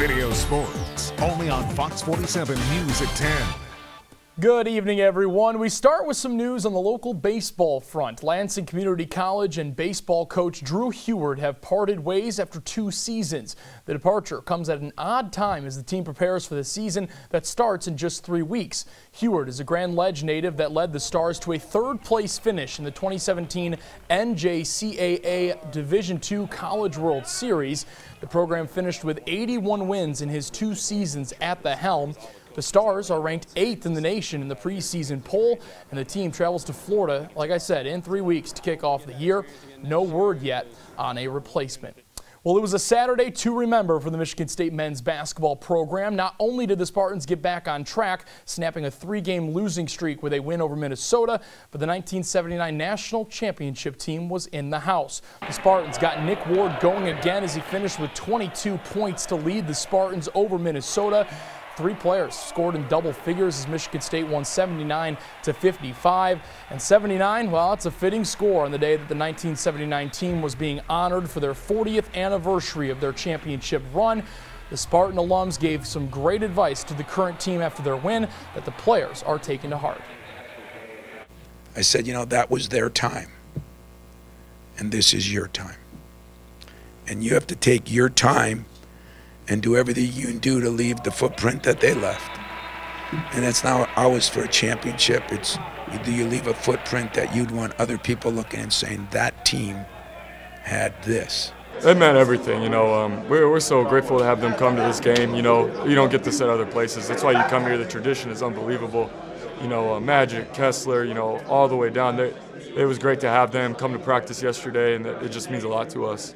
Video Sports, only on Fox 47 News at 10. Good evening, everyone. We start with some news on the local baseball front. Lansing Community College and baseball coach Drew Heward have parted ways after 2 seasons. The departure comes at an odd time as the team prepares for the season that starts in just 3 weeks. Heward is a Grand Ledge native that led the Stars to a 3rd-place finish in the 2017 NJCAA Division II College World Series. The program finished with 81 wins in his 2 seasons at the helm. The Stars are ranked 8th in the nation in the preseason poll, and the team travels to Florida, like I said, in 3 weeks to kick off the year. No word yet on a replacement. Well, it was a Saturday to remember for the Michigan State men's basketball program. Not only did the Spartans get back on track, snapping a 3-game losing streak with a win over Minnesota, but the 1979 national championship team was in the house. The Spartans got Nick Ward going again as he finished with 22 points to lead the Spartans over Minnesota. 3 players scored in double figures as Michigan State won 79-55. And 79, well, that's a fitting score on the day that the 1979 team was being honored for their 40th anniversary of their championship run. The Spartan alums gave some great advice to the current team after their win that the players are taking to heart. I said, you know, that was their time, and this is your time. And you have to take your time and do everything you can do to leave the footprint that they left. And that's not always for a championship. It's, do you leave a footprint that you'd want other people looking and saying, that team had this? It meant everything, you know. We're so grateful to have them come to this game. You know, you don't get this at other places. That's why you come here. The tradition is unbelievable. You know, Magic, Kessler, you know, all the way down there. It was great to have them come to practice yesterday, and it just means a lot to us.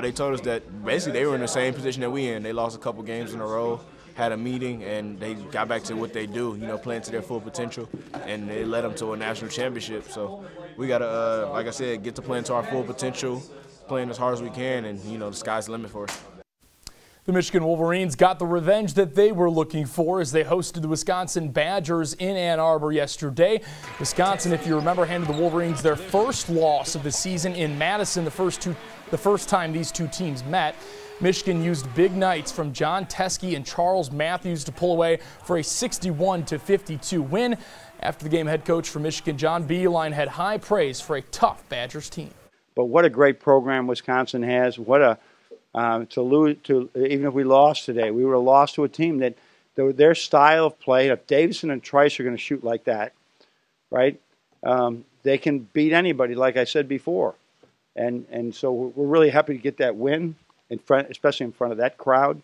They told us that basically they were in the same position that we in. They lost a couple games in a row, had a meeting, and they got back to what they do, you know, playing to their full potential, and it led them to a national championship. So we got to, like I said, get to playing to our full potential, playing as hard as we can, and, you know, the sky's the limit for us. The Michigan Wolverines got the revenge that they were looking for as they hosted the Wisconsin Badgers in Ann Arbor yesterday. Wisconsin, if you remember, handed the Wolverines their first loss of the season in Madison the first time these two teams met. Michigan used big nights from John Teske and Charles Matthews to pull away for a 61-52 win. After the game, head coach for Michigan, John Beilein, had high praise for a tough Badgers team. But what a great program Wisconsin has. What a to lose to, even if we lost today, we were lost to a team that their style of play. If Davison and Trice are going to shoot like that, right? They can beat anybody, like I said before, and so we're really happy to get that win in front, especially in front of that crowd.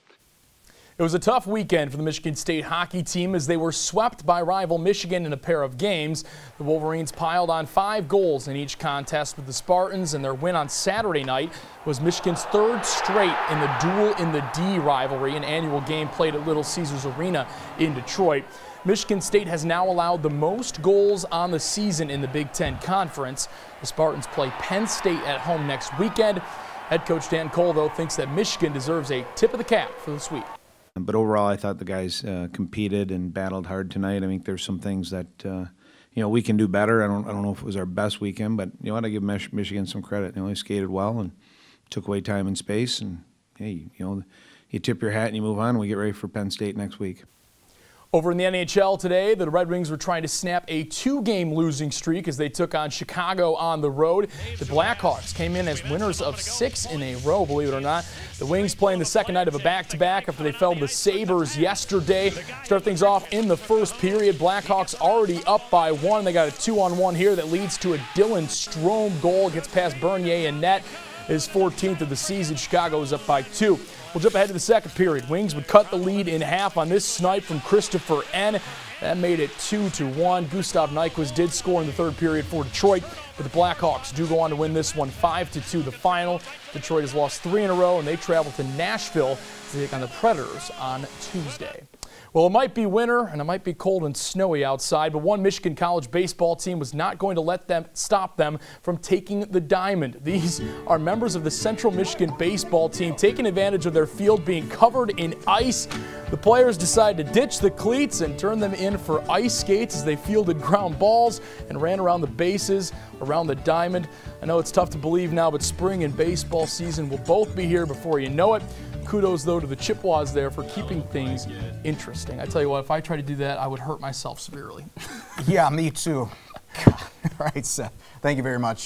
It was a tough weekend for the Michigan State hockey team as they were swept by rival Michigan in a pair of games. The Wolverines piled on 5 goals in each contest with the Spartans, and their win on Saturday night was Michigan's 3rd straight in the Duel in the D rivalry, an annual game played at Little Caesars Arena in Detroit. Michigan State has now allowed the most goals on the season in the Big Ten Conference. The Spartans play Penn State at home next weekend. Head coach Dan Cole, though, thinks that Michigan deserves a tip of the cap for the sweep. But overall, I thought the guys competed and battled hard tonight. I think there's some things that you know, we can do better. I don't know if it was our best weekend, but you know what? I give Michigan some credit. You know, they skated well and took away time and space. And hey, you know, you tip your hat and you move on. And we get ready for Penn State next week. Over in the NHL today, the Red Wings were trying to snap a 2-game losing streak as they took on Chicago on the road. The Blackhawks came in as winners of 6 in a row, believe it or not. The Wings playing the second night of a back-to-back after they fell to the Sabres yesterday. Start things off in the first period. Blackhawks already up by 1. They got a 2-on-1 here that leads to a Dylan Strome goal. Gets past Bernier and net. His 14th of the season. Chicago is up by 2. We'll jump ahead to the second period. Wings would cut the lead in half on this snipe from Christopher N. That made it 2-1. Gustav Nyquist did score in the third period for Detroit, but the Blackhawks do go on to win this one 5-2 the final. Detroit has lost 3 in a row, and they travel to Nashville to take on the Predators on Tuesday. Well, it might be winter and it might be cold and snowy outside, but one Michigan college baseball team was not going to let them stop them from taking the diamond. These are members of the Central Michigan baseball team taking advantage of their field being covered in ice. The players decided to ditch the cleats and turn them in for ice skates as they fielded ground balls and ran around the bases around the diamond. I know it's tough to believe now, but spring and baseball season will both be here before you know it. Kudos, though, to the Chippewas there for keeping things interesting. I tell you what, if I tried to do that, I would hurt myself severely. Yeah, me too. All right, Seth. Thank you very much.